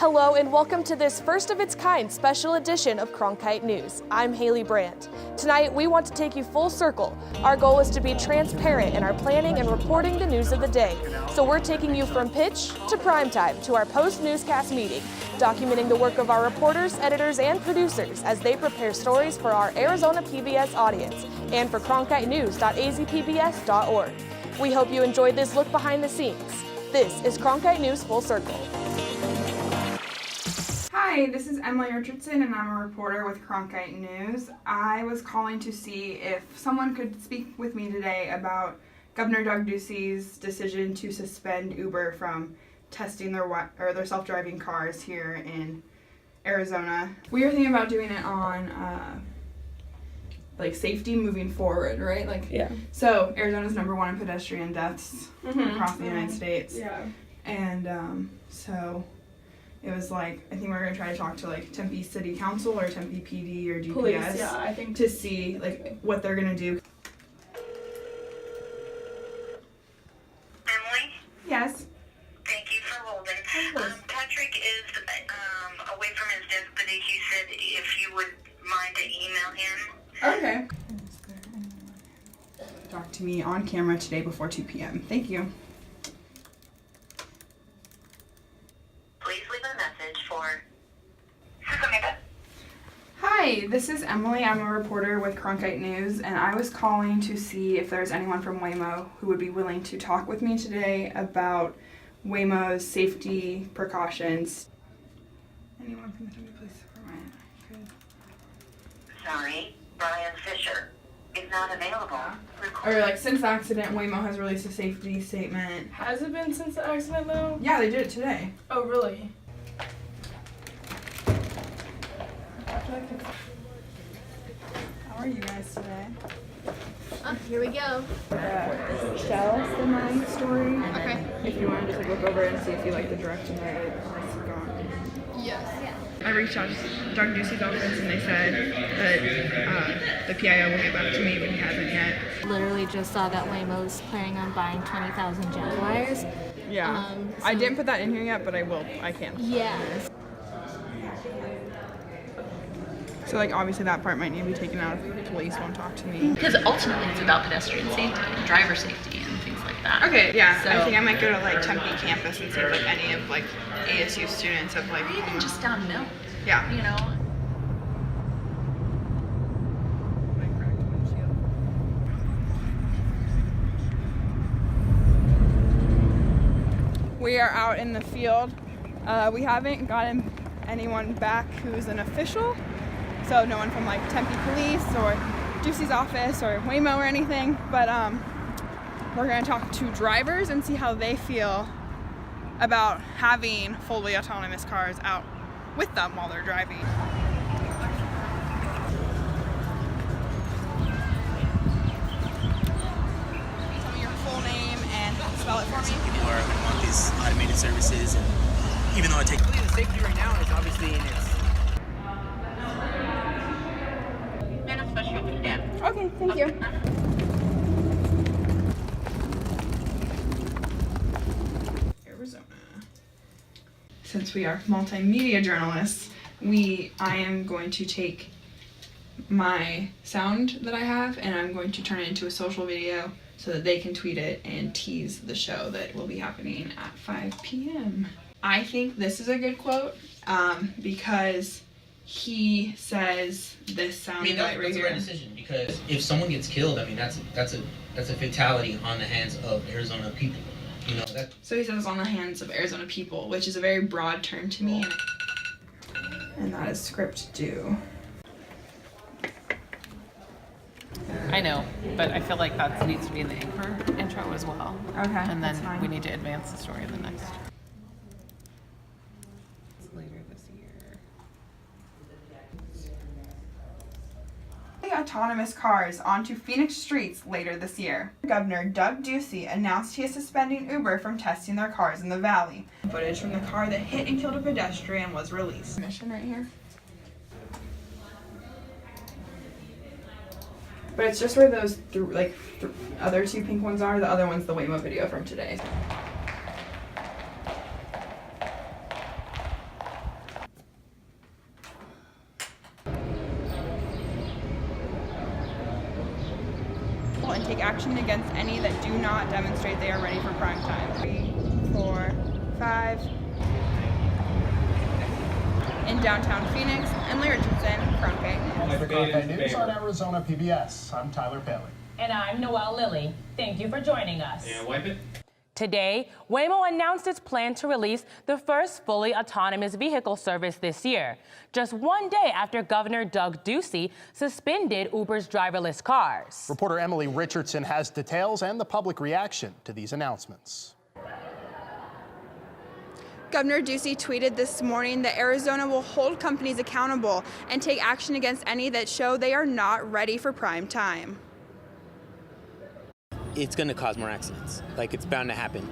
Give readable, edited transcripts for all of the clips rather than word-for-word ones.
Hello and welcome to this first-of-its-kind special edition of Cronkite News. I'm Haley Brandt. Tonight, we want to take you full circle. Our goal is to be transparent in our planning and reporting the news of the day. So we're taking you from pitch to primetime to our post-newscast meeting, documenting the work of our reporters, editors, and producers as they prepare stories for our Arizona PBS audience and for cronkitenews.azpbs.org. We hope you enjoyed this look behind the scenes. This is Cronkite News Full Circle. Hi, this is Emily Richardson and I'm a reporter with Cronkite News. I was calling to see if someone could speak with me today about Governor Doug Ducey's decision to suspend Uber from testing their self-driving cars here in Arizona. We are thinking about doing it on safety moving forward, right? Yeah. So Arizona's #1 in pedestrian deaths across the United States. Yeah. And so it was I think we're gonna try to talk to Tempe City Council or Tempe PD or DPS Police, yeah, I think to see what they're gonna do. Emily? Yes. Thank you for holding. Patrick is away from his desk, but he said if you would mind to email him. Okay. Talk to me on camera today before 2 p.m. Thank you. Please leave a message for... Hi, this is Emily. I'm a reporter with Cronkite News, and I was calling to see if there's anyone from Waymo who would be willing to talk with me today about Waymo's safety precautions. Anyone from the Tempe Police Department? Good. Sorry, Brian Fisher is not available. Or since the accident, Waymo has released a safety statement. Has it been since the accident though? Yeah, they did it today. Oh, really? How are you guys today? Here we go. Shell semi story. Okay. If you want to just look over and see if you like the direction that it's gone. Yes. I reached out to Doug Ducey's office and they said that the PIO will get back to me, but he hasn't yet. Literally just saw that Waymo's planning on buying 20,000 Jaguars. Yeah. I didn't put that in here yet, but I will. I can. Yeah. So obviously that part might need to be taken out if the police won't talk to me. Because ultimately it's about pedestrian safety and driver safety and things like that. Okay, yeah. So, I think I might go to Tempe campus and see if any of ASU students have or even just down Mill. Yeah. You know. We are out in the field. We haven't gotten anyone back who's an official. So no one from Tempe Police or Ducey's office or Waymo or anything. But we're gonna talk to drivers and see how they feel about having fully autonomous cars out with them while they're driving. Tell me your full name and spell it for me. People are going to want these automated services, and even though I take the safety right now is obviously in its... Okay, thank you. Arizona. Since we are multimedia journalists, I am going to take my sound that I have and I'm going to turn it into a social video so that they can tweet it and tease the show that will be happening at 5 p.m. I think this is a good quote because he says this sound bite right that's here. a right decision, because if someone gets killed, that's a fatality on the hands of Arizona people. So he says on the hands of Arizona people, which is a very broad term to me, and that is script due. I know, but I feel like that needs to be in the anchor intro as well. Okay, And that's then fine. we need to advance the story in the next. It's later this year. Autonomous cars onto Phoenix streets later this year. Governor Doug Ducey announced he is suspending Uber from testing their cars in the valley. Footage from the car that hit and killed a pedestrian was released. Mission right here. But it's just where those other two pink ones are. The other one's the Waymo video from today. and take action against any that do not demonstrate they are ready for prime time. 3, 4, 5. In downtown Phoenix, Emily Richardson, Cronkite. For Cronkite News on Arizona PBS, I'm Tyler Paley. And I'm Noelle Lilly. Thank you for joining us. And wipe it. Today, Waymo announced its plan to release the first fully autonomous vehicle service this year, just one day after Governor Doug Ducey suspended Uber's driverless cars. Reporter Emily Richardson has details and the public reaction to these announcements. Governor Ducey tweeted this morning that Arizona will hold companies accountable and take action against any that show they are not ready for prime time. It's going to cause more accidents. Like, it's bound to happen.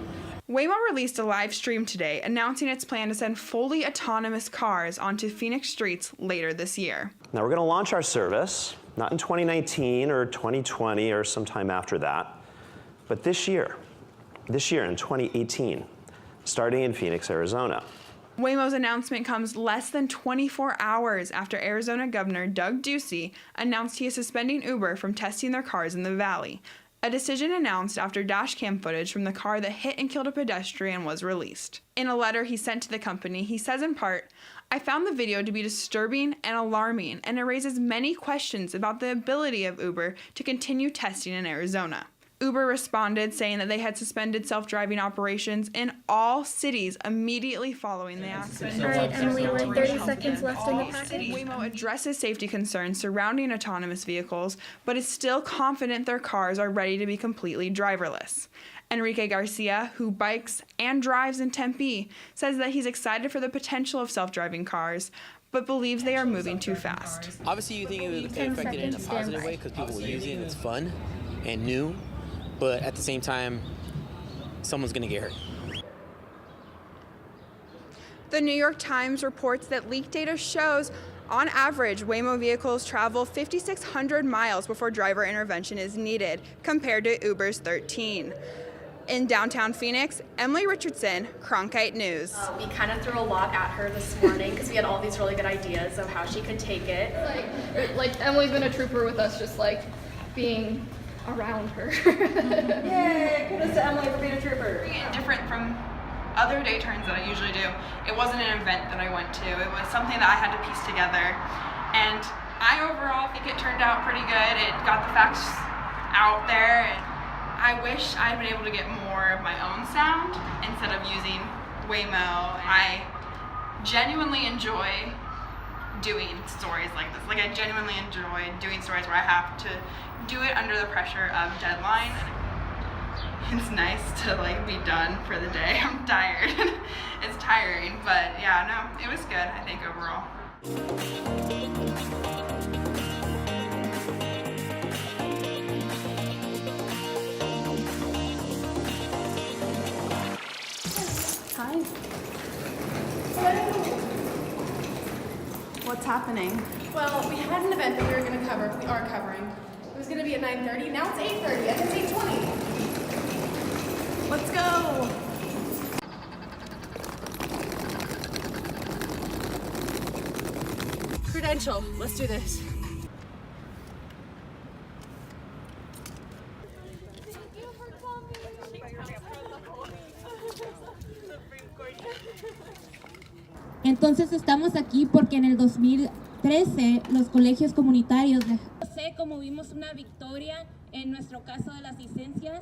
Waymo released a live stream today announcing its plan to send fully autonomous cars onto Phoenix streets later this year. Now, we're going to launch our service, not in 2019 or 2020 or sometime after that, but this year in 2018, starting in Phoenix, Arizona. Waymo's announcement comes less than 24 hours after Arizona Governor Doug Ducey announced he is suspending Uber from testing their cars in the valley. A decision announced after dashcam footage from the car that hit and killed a pedestrian was released. In a letter he sent to the company, he says in part, "I found the video to be disturbing and alarming, and it raises many questions about the ability of Uber to continue testing in Arizona." Uber responded saying that they had suspended self-driving operations in all cities immediately following the accident. All right, Emily, we're 30 seconds left in the package. Waymo addresses safety concerns surrounding autonomous vehicles, but is still confident their cars are ready to be completely driverless. Enrique Garcia, who bikes and drives in Tempe, says that he's excited for the potential of self-driving cars, but believes they are moving too fast. Obviously, you think it would affect it in a positive way because people will use it and it's fun and new, but at the same time, someone's going to get hurt. The New York Times reports that leaked data shows, on average, Waymo vehicles travel 5,600 miles before driver intervention is needed, compared to Uber's 13. In downtown Phoenix, Emily Richardson, Cronkite News. We kind of threw a lot at her this morning because we had all these really good ideas of how she could take it. Like Emily's been a trooper with us, just like being around her. Yay! Kudos to Emily for being a trooper. Different from other day turns that I usually do. It wasn't an event that I went to. It was something that I had to piece together. And I overall think it turned out pretty good. It got the facts out there. And I wish I had been able to get more of my own sound instead of using Waymo. I genuinely enjoy doing stories like this. Like, I genuinely enjoy doing stories where I have to do it under the pressure of deadline. It's nice to like be done for the day. I'm tired. It's tiring, but yeah, no, it was good, I think, overall. Hi. What's happening? Well, we had an event that we were going to cover. We are covering. It was going to be at 9:30. Now it's 8:30. I think it's 8:20. Let's go. Credential. Let's do this. Entonces estamos aquí porque en el 2013 los colegios comunitarios de José, como vimos una victoria en nuestro caso de las licencias.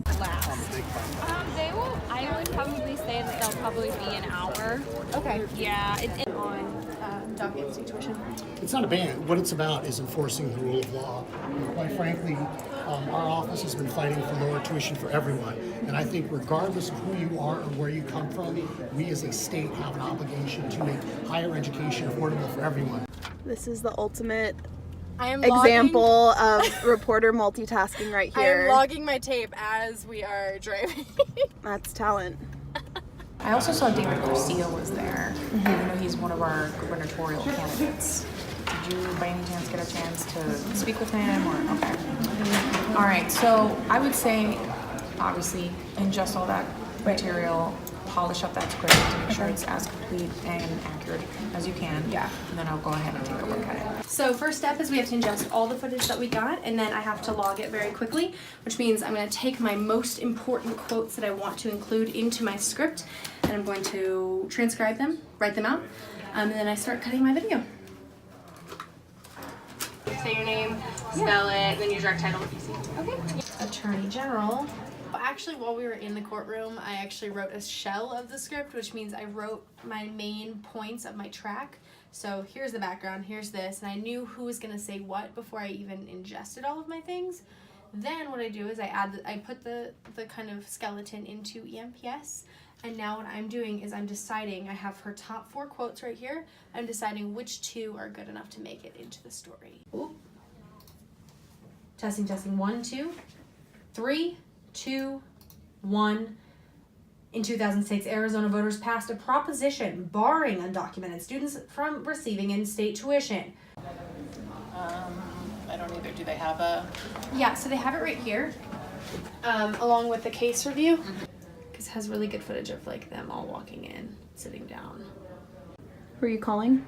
I would probably say that they'll probably be an hour. Okay. Yeah. On docket situation. It's not a ban. What it's about is enforcing the rule of law. Quite frankly, our office has been fighting for lower tuition for everyone. And I think regardless of who you are or where you come from, we as a state have an obligation to make higher education affordable for everyone. This is the ultimate I am example of reporter multitasking right here. I am logging my tape as we are driving. That's talent. I also saw David Garcia was there. You know, he's one of our gubernatorial candidates. Did you by any chance get a chance to speak with him or okay? All right, so I would say obviously ingest all that material, polish up that script to make sure it's as complete and accurate as you can. Yeah. And then I'll go ahead and take a look at it. So first step is we have to ingest all the footage that we got, and then I have to log it very quickly, which means I'm going to take my most important quotes that I want to include into my script, and I'm going to transcribe them, write them out, and then I start cutting my video. Say your name, spell it, and then your direct title if you see. Okay. Attorney General. Actually, while we were in the courtroom, I actually wrote a shell of the script, which means I wrote my main points of my track. So here's the background, here's this, and I knew who was gonna say what before I even ingested all of my things. Then what I do is I put the kind of skeleton into EMPS, and now what I'm doing is I'm deciding, I have her top 4 quotes right here, I'm deciding which 2 are good enough to make it into the story. Ooh. Testing, 1, 2, 3, 2, 1. In 2006, Arizona voters passed a proposition barring undocumented students from receiving in-state tuition. I don't either. Do they have a... Yeah, so they have it right here, along with the case review, because it has really good footage of like them all walking in, sitting down. Who are you calling?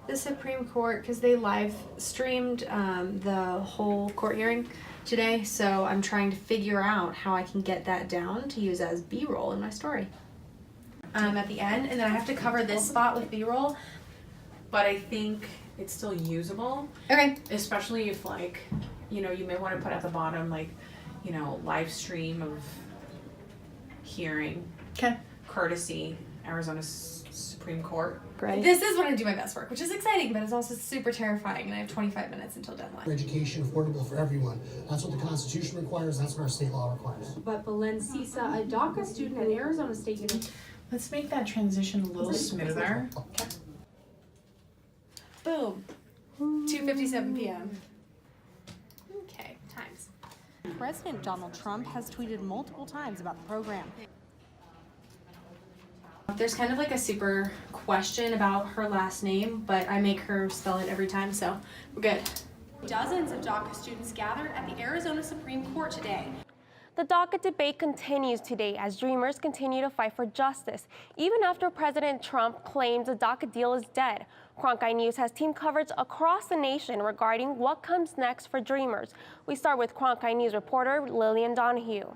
The Supreme Court, because they live streamed the whole court hearing today, so I'm trying to figure out how I can get that down to use as B-roll in my story. At the end, and then I have to cover this spot with B-roll. But I think it's still usable. Okay. Especially if, like, you know, you may want to put at the bottom, like, you know, live stream of hearing. Okay. Courtesy, Arizona Supreme Court. Great. This is when I do my best work, which is exciting, but it's also super terrifying, and I have 25 minutes until deadline. Education affordable for everyone. That's what the Constitution requires. That's what our state law requires. But Belen Sisa, a DACA student at Arizona State University. Let's make that transition a little smoother. Okay. Boom. 2:57 p.m. Okay, times. President Donald Trump has tweeted multiple times about the program. There's kind of like a super question about her last name, but I make her spell it every time, so we're good. Dozens of DACA students gathered at the Arizona Supreme Court today. The DACA debate continues today as Dreamers continue to fight for justice, even after President Trump claims the DACA deal is dead. Cronkite News has team coverage across the nation regarding what comes next for Dreamers. We start with Cronkite News reporter Lillian Donahue.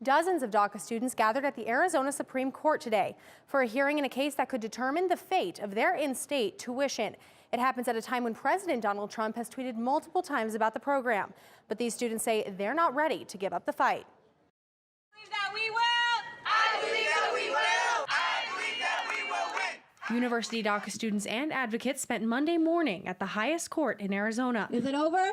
Dozens of DACA students gathered at the Arizona Supreme Court today for a hearing in a case that could determine the fate of their in-state tuition. It happens at a time when President Donald Trump has tweeted multiple times about the program, but these students say they're not ready to give up the fight. University DACA students and advocates spent Monday morning at the highest court in Arizona. Is it over? No!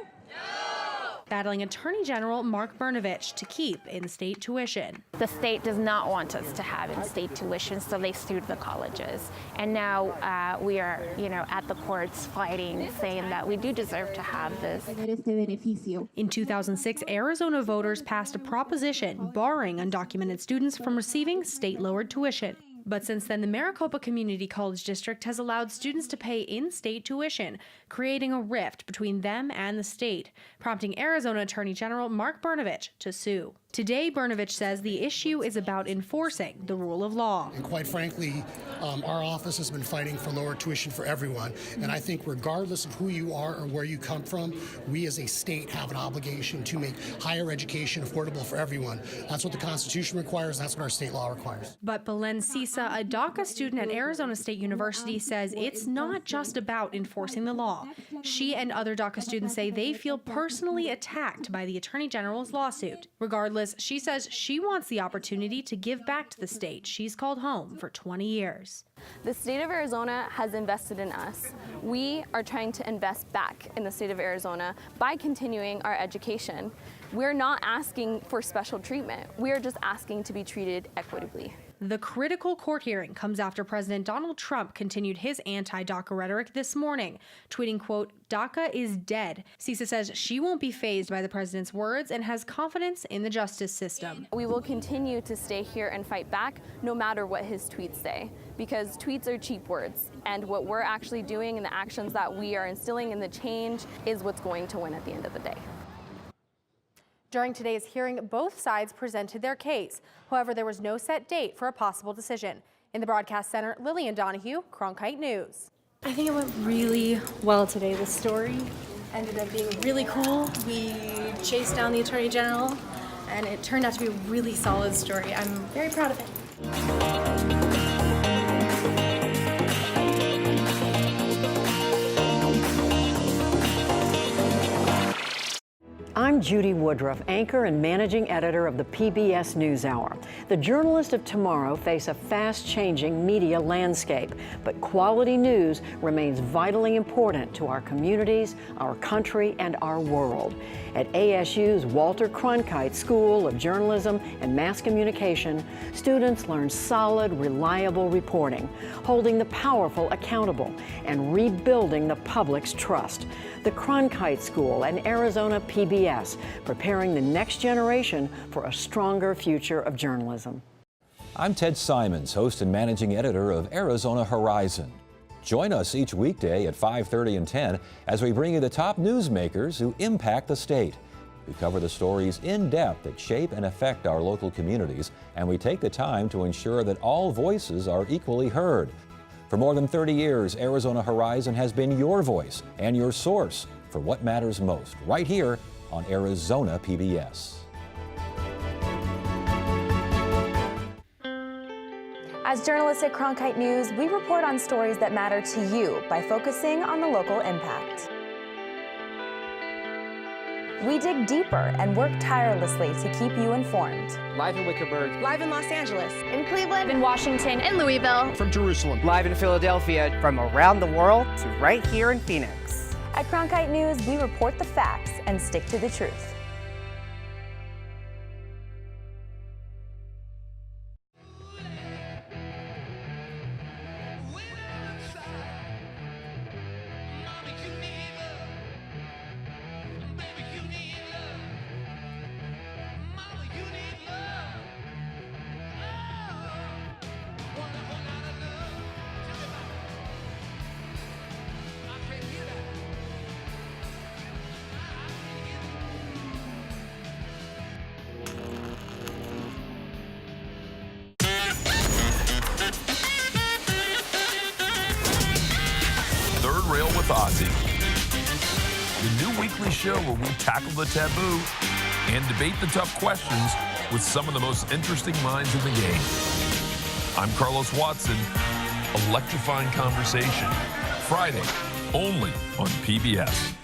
Battling Attorney General Mark Brnovich to keep in-state tuition. The state does not want us to have in-state tuition, so they sued the colleges. And now we are, at the courts fighting, saying that we do deserve to have this. In 2006, Arizona voters passed a proposition barring undocumented students from receiving state-lowered tuition. But since then, the Maricopa Community College District has allowed students to pay in-state tuition, creating a rift between them and the state, prompting Arizona Attorney General Mark Brnovich to sue. Today, Brnovich says the issue is about enforcing the rule of law. And quite frankly, our office has been fighting for lower tuition for everyone. And I think regardless of who you are or where you come from, we as a state have an obligation to make higher education affordable for everyone. That's what the Constitution requires. That's what our state law requires. But Belen Sisa, a DACA student at Arizona State University, says it's not just about enforcing the law. She and other DACA students say they feel personally attacked by the Attorney General's lawsuit. Regardless, she says she wants the opportunity to give back to the state she's called home for 20 years. The state of Arizona has invested in us. We are trying to invest back in the state of Arizona by continuing our education. We're not asking for special treatment. We are just asking to be treated equitably. The critical court hearing comes after President Donald Trump continued his anti-DACA rhetoric this morning, tweeting, quote, "DACA is dead." Sisa says she won't be fazed by the president's words and has confidence in the justice system. We will continue to stay here and fight back no matter what his tweets say, because tweets are cheap words. And what we're actually doing and the actions that we are instilling in the change is what's going to win at the end of the day. During today's hearing, both sides presented their case. However, there was no set date for a possible decision. In the broadcast center, Lillian Donahue, Cronkite News. I think it went really well today. The story ended up being really cool. We chased down the Attorney General, and it turned out to be a really solid story. I'm very proud of it. I'm Judy Woodruff, anchor and managing editor of the PBS NewsHour. The journalists of tomorrow face a fast-changing media landscape, but quality news remains vitally important to our communities, our country, and our world. At ASU's Walter Cronkite School of Journalism and Mass Communication, students learn solid, reliable reporting, holding the powerful accountable, and rebuilding the public's trust. The Cronkite School and Arizona PBS, preparing the next generation for a stronger future of journalism. I'm Ted Simons, host and managing editor of Arizona Horizon. Join us each weekday at 5:30 and 10 as we bring you the top newsmakers who impact the state. We cover the stories in depth that shape and affect our local communities, and we take the time to ensure that all voices are equally heard. For more than 30 years, Arizona Horizon has been your voice and your source for what matters most, right here on Arizona PBS. As journalists at Cronkite News, we report on stories that matter to you by focusing on the local impact. We dig deeper and work tirelessly to keep you informed. Live in Wickerburg. Live in Los Angeles. In Cleveland. In Washington. In Louisville. From Jerusalem. Live in Philadelphia. From around the world to right here in Phoenix. At Cronkite News, we report the facts and stick to the truth. The new weekly show where we tackle the taboo and debate the tough questions with some of the most interesting minds in the game. I'm Carlos Watson, electrifying conversation, Friday, only on PBS.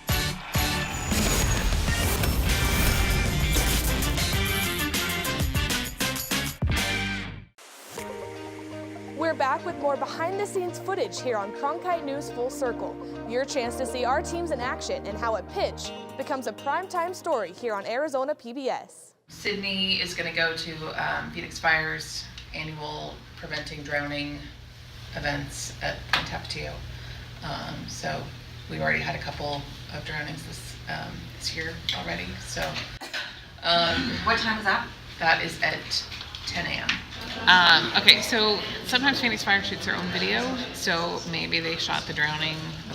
We're back with more behind-the-scenes footage here on Cronkite News Full Circle. Your chance to see our teams in action and how a pitch becomes a primetime story here on Arizona PBS. Sydney is going to go to Phoenix Fire's annual Preventing Drowning events at Point Tapatio. So we've already had a couple of drownings this year already. So what time is that? That is at 10 a.m. Okay, so sometimes Phoenix Fire shoots their own video, so maybe they shot the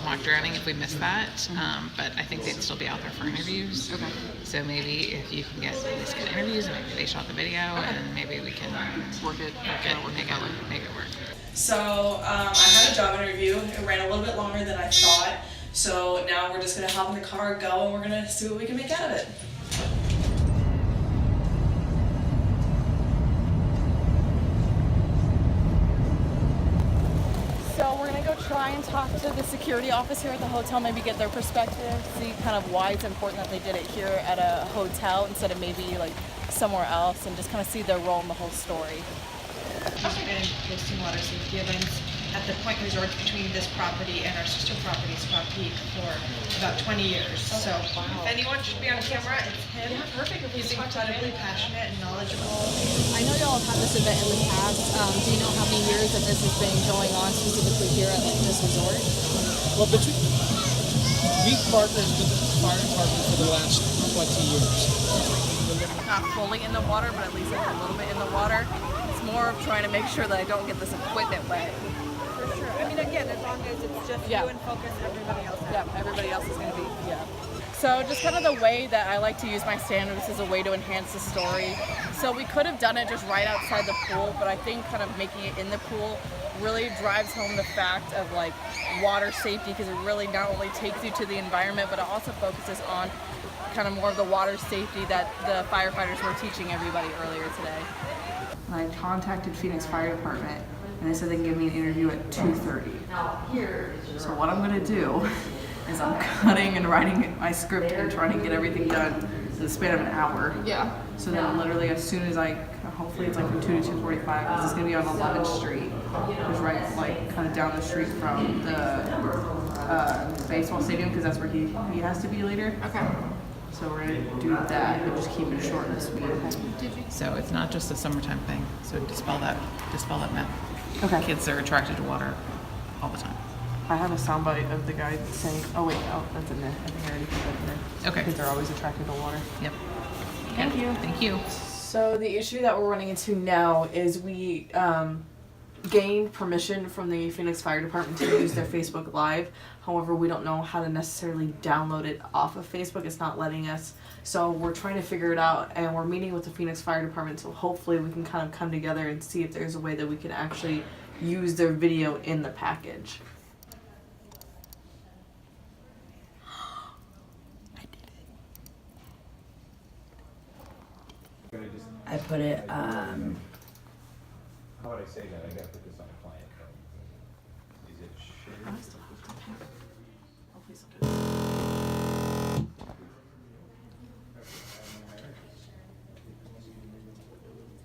mock drowning if we missed that, but I think they'd still be out there for interviews. Okay. So maybe if you can get these good interviews, maybe they shot the video, and maybe we can make it work. So I had a job interview. It ran a little bit longer than I thought, so now we're just going to hop in the car, go, and we're going to see what we can make out of it. So we're gonna go try and talk to the security office here at the hotel, maybe get their perspective, see kind of why it's important that they did it here at a hotel instead of maybe like somewhere else, and just kind of see their role in the whole story. We've been hosting water safety events at the point resorts between this property and our sister property, Spot Peak, for about 20 years. So if anyone should be on camera, it's him. Yeah, perfect. He's incredibly passionate and knowledgeable. I know y'all have had this event in the past. Do you know how many years that this has been going on specifically here at this resort? Well, we've partnered with the fire department for the last 20 years. Not fully in the water, but at least like a little bit in the water. It's more of trying to make sure that I don't get this equipment wet. For sure. I mean, again, as long as it's just you and focus, everybody else. Yeah, everybody else is going to be, So just kind of the way that I like to use my standards as a way to enhance the story. So we could have done it just right outside the pool, but I think kind of making it in the pool really drives home the fact of like water safety, because it really not only takes you to the environment, but it also focuses on kind of more of the water safety that the firefighters were teaching everybody earlier today. I contacted Phoenix Fire Department and they said they can give me an interview at 2:30. So what I'm gonna do is I'm cutting and writing my script and trying to get everything done in the span of an hour. Yeah. So then literally as soon as hopefully it's like from 2 to 2:45, because it's gonna be on 11th Street, which is right like kind of down the street from the baseball stadium, because that's where he has to be later. Okay. So we're gonna do that and just keep it short and sweet. So it's not just a summertime thing. So dispel that myth. Okay. Kids are attracted to water all the time. I have a soundbite of the guy saying, "Oh wait, that's in there. I think I already put that in there." Okay. Kids are always attracted to water. Yep. Thank you. Thank you. So the issue that we're running into now is we gained permission from the Phoenix Fire Department to use their Facebook Live. However, we don't know how to necessarily download it off of Facebook. It's not letting us. So we're trying to figure it out, and we're meeting with the Phoenix Fire Department, so hopefully we can kind of come together and see if there's a way that we can actually use their video in the package. I put it, How would I say that? I gotta put this on a client. Is it shared?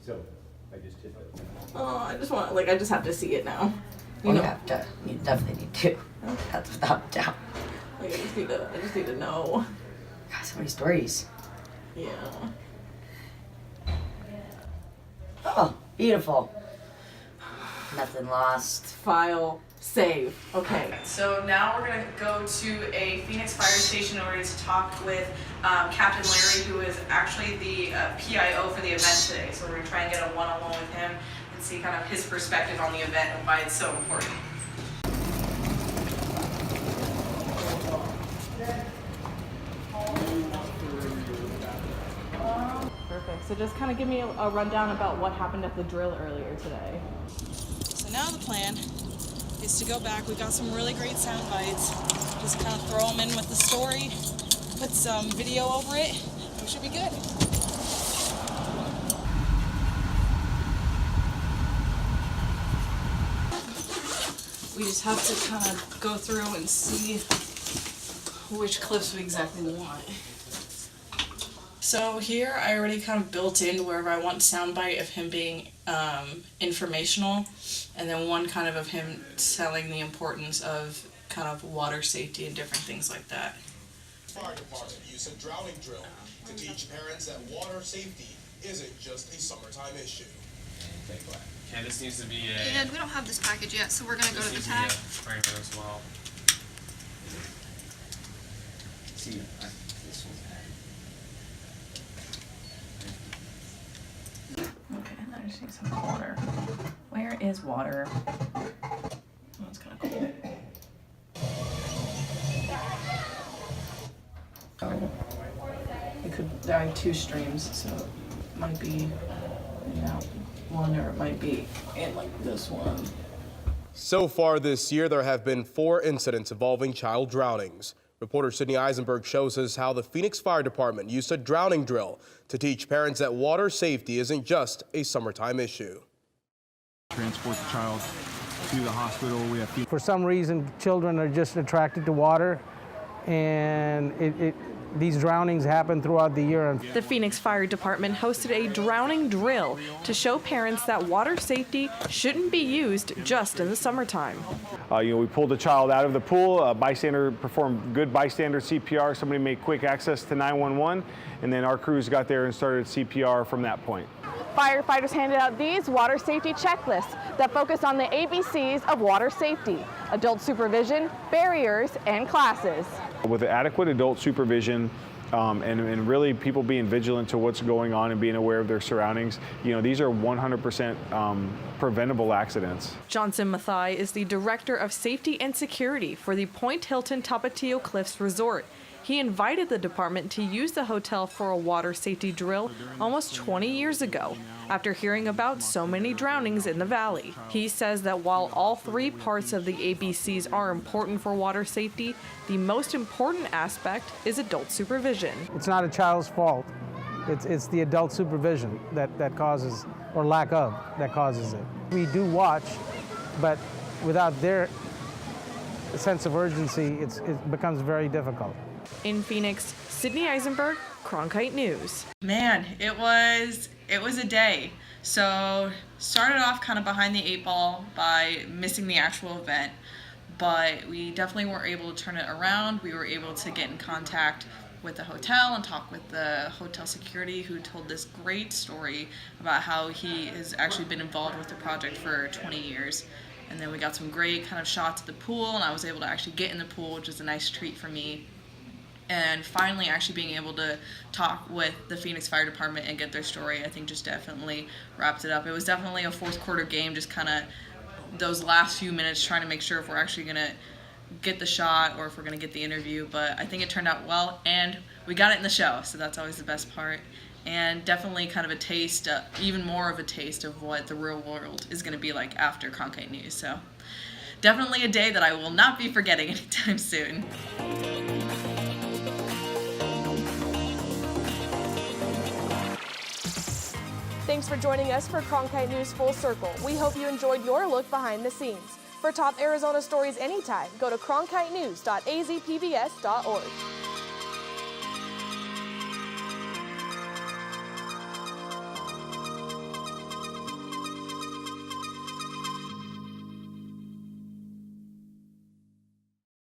So, I just hit that. Oh, I just have to see it now. you definitely need to. That's without doubt. Like I just need to know. God, so many stories. Yeah. Oh, beautiful. Nothing lost. File, save. Okay, so now we're gonna go to a Phoenix fire station in order to talk with Captain Larry, who is actually the PIO for the event today. So we're gonna try and get a one-on-one with him and see kind of his perspective on the event and why it's so important. Perfect. So just kind of give me a rundown about what happened at the drill earlier today. So now the plan is to go back. We got some really great sound bites. Just kind of throw them in with the story, put some video over it, and we should be good. We just have to kind of go through and see which clips we exactly want. So here I already kind of built in wherever I want soundbite of him being informational, and then one kind of him telling the importance of kind of water safety and different things like that. Fire department use a drowning drill to teach parents that water safety isn't just a summertime issue. Okay, this needs to be And we don't have this package yet, so we're going to go to the tag. Framer as well. See, this one's Okay, I just need some water. Where is water? Oh, that's kind of cool. Oh, there are 2 streams, so it might be in that one, or it might be in like this one. So far this year, there have been 4 incidents involving child drownings. Reporter Sydney Eisenberg shows us how the Phoenix Fire Department used a drowning drill to teach parents that water safety isn't just a summertime issue. Transport the child to the hospital. For some reason, children are just attracted to water, and these drownings happen throughout the year. The Phoenix Fire Department hosted a drowning drill to show parents that water safety shouldn't be used just in the summertime. We pulled the child out of the pool. A bystander performed good bystander CPR. Somebody made quick access to 911, and then our crews got there and started CPR from that point. Firefighters handed out these water safety checklists that focus on the ABCs of water safety: adult supervision, barriers, and classes. With adequate adult supervision and really people being vigilant to what's going on and being aware of their surroundings, these are 100% preventable accidents. Johnson Mathai is the Director of Safety and Security for the Point Hilton Tapatio Cliffs Resort. He invited the department to use the hotel for a water safety drill almost 20 years ago, after hearing about so many drownings in the valley. He says that while all three parts of the ABCs are important for water safety, the most important aspect is adult supervision. It's not a child's fault. It's the adult supervision that causes, or lack of, that causes it. We do watch, but without their sense of urgency, it becomes very difficult. In Phoenix, Sydney Eisenberg, Cronkite News. Man, it was a day. So started off kind of behind the 8 ball by missing the actual event, but we definitely were able to turn it around. We were able to get in contact with the hotel and talk with the hotel security, who told this great story about how he has actually been involved with the project for 20 years. And then we got some great kind of shots at the pool, and I was able to actually get in the pool, which is a nice treat for me. And finally actually being able to talk with the Phoenix Fire Department and get their story, I think just definitely wrapped it up. It was definitely a fourth quarter game, just kind of those last few minutes trying to make sure if we're actually going to get the shot or if we're going to get the interview. But I think it turned out well, and we got it in the show, so that's always the best part. And definitely kind of a taste, even more of a taste of what the real world is going to be like after Cronkite News. So definitely a day that I will not be forgetting anytime soon. Thanks for joining us for Cronkite News Full Circle. We hope you enjoyed your look behind the scenes. For top Arizona stories anytime, go to cronkitenews.azpbs.org.